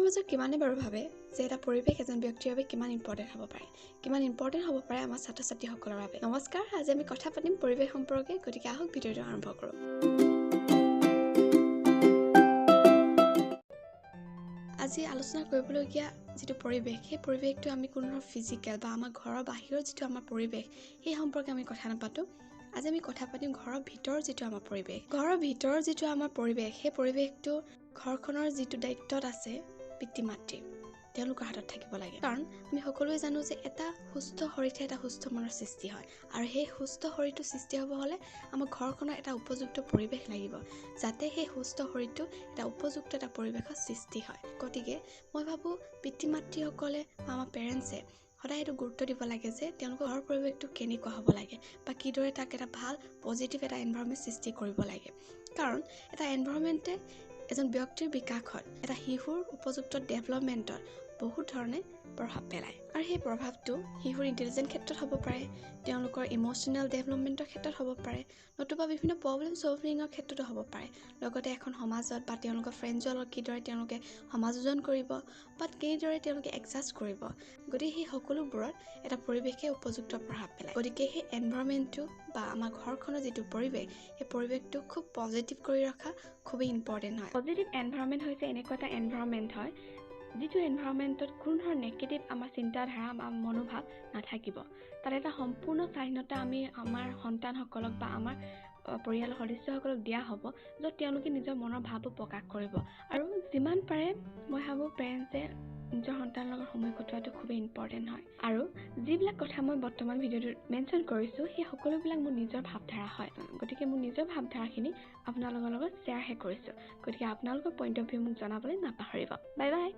মাজত কিমানে বাৰু ভাবে যে এটা পৰিৱেশ এজন ব্যক্তিৰ বাবে কিমান ইম্পৰ্টেণ্ট হ'ব পাৰে, কিমান ইম্পৰ্টেণ্ট হ'ব পাৰে আমাৰ ছাত্ৰ-ছাত্ৰীসকলৰ বাবে। নমস্কাৰ, আজি আমি কথা পাতিম পৰিৱেশ সম্পৰ্কে, গতিকে আহক ভিডিঅ'টো আৰম্ভ কৰোঁ। আজি আলোচনা কৰিবলগীয়া যিটো পৰিৱেশ, সেই পৰিৱেশটো আমি কোনো ধৰণৰ ফিজিকেল বা আমাৰ ঘৰৰ বাহিৰৰ যিটো আমাৰ পৰিৱেশ, সেই সম্পৰ্কে আমি কথা নাপাতোঁ। আজি আমি কথা পাতিম ঘৰৰ ভিতৰৰ যিটো আমাৰ পৰিৱেশ। ঘৰৰ ভিতৰৰ যিটো আমাৰ পৰিৱেশ, সেই পৰিৱেশটো ঘৰখনৰ যিটো দায়িত্বত আছে পিতৃ-মাতৃ, তেওঁলোকৰ হাতত থাকিব লাগে। কাৰণ আমি সকলোৱে জানো যে এটা সুস্থ শৰীৰতে এটা সুস্থ মনৰ সৃষ্টি হয়, আৰু সেই সুস্থ শৰীৰটো সৃষ্টি হ'ব হ'লে আমাৰ ঘৰখনৰ এটা উপযুক্ত পৰিৱেশ লাগিব, যাতে সেই সুস্থ শৰীৰটো এটা উপযুক্ত এটা পৰিৱেশৰ সৃষ্টি হয়। গতিকে মই ভাবোঁ পিতৃ-মাতৃসকলে বা আমাৰ পেৰেণ্টছে সদায় এইটো গুৰুত্ব দিব লাগে যে তেওঁলোকৰ ঘৰৰ পৰিৱেশটো কেনেকুৱা হ'ব লাগে বা কিদৰে তাক এটা ভাল পজিটিভ এটা এনভাইৰনমেণ্ট সৃষ্টি কৰিব লাগে। কাৰণ এটা এনভাইৰনমেণ্টে এজন ব্যক্তিৰ বিকাশত, এটা শিশুৰ উপযুক্ত ডেভেলপমেণ্টত বহুত ধৰণে প্ৰভাৱ পেলায়। আৰু সেই প্ৰভাৱটো শিশুৰ ইণ্টেলিজেন্ট ক্ষেত্ৰত হ'ব পাৰে, তেওঁলোকৰ ইম'চনেল ডেভেলপমেণ্টৰ ক্ষেত্ৰত হ'ব পাৰে, নতুবা বিভিন্ন প্ৰব্লেম ছলভিঙৰ ক্ষেত্ৰতো হ'ব পাৰে। লগতে এখন সমাজত বা তেওঁলোকৰ ফ্ৰেণ্ডছৰ লগত কিদৰে তেওঁলোকে সমাযোজন কৰিব বা কেনেদৰে তেওঁলোকে এডজাষ্ট কৰিব, গতিকে সেই সকলোবোৰত এটা পৰিৱেশে উপযুক্ত প্ৰভাৱ পেলায়। গতিকে সেই এনভাইৰনমেণ্টটো বা আমাৰ ঘৰখনৰ যিটো পৰিৱেশ, সেই পৰিৱেশটো খুব পজিটিভ কৰি ৰখা খুবেই ইম্পৰ্টেণ্ট হয়। পজিটিভ এনভাইৰনমেণ্ট হৈছে এনেকুৱা এটা এনভাইৰনমেণ্ট হয়, যিটো এনভাইৰনমেণ্টত কোনো ধৰণৰ নেগেটিভ আমাৰ চিন্তাধাৰা বা মনোভাৱ নাথাকিব। তাত এটা সম্পূৰ্ণ স্বাধীনতা আমি আমাৰ সন্তানসকলক বা আমাৰ পৰিয়ালৰ সদস্যসকলক দিয়া হ'ব, য'ত তেওঁলোকে নিজৰ মনৰ ভাৱো প্ৰকাশ কৰিব। আৰু যিমান পাৰে মই ভাবোঁ পেৰেণ্টছে নিজৰ সন্তানৰ লগত সময় কটোৱাটো খুবেই ইম্পৰ্টেণ্ট হয়। আৰু যিবিলাক কথা মই বৰ্তমান ভিডিঅ'টোত মেনশ্যন কৰিছোঁ, সেই সকলোবিলাক মোৰ নিজৰ ভাৱধাৰা হয়। গতিকে মোৰ নিজৰ ভাৱধাৰাখিনি আপোনালোকৰ লগত শ্বেয়াৰহে কৰিছোঁ। গতিকে আপোনালোকৰ পইণ্ট অফ ভিউ মোক জনাবলৈ নাপাহৰিব। Bye bye.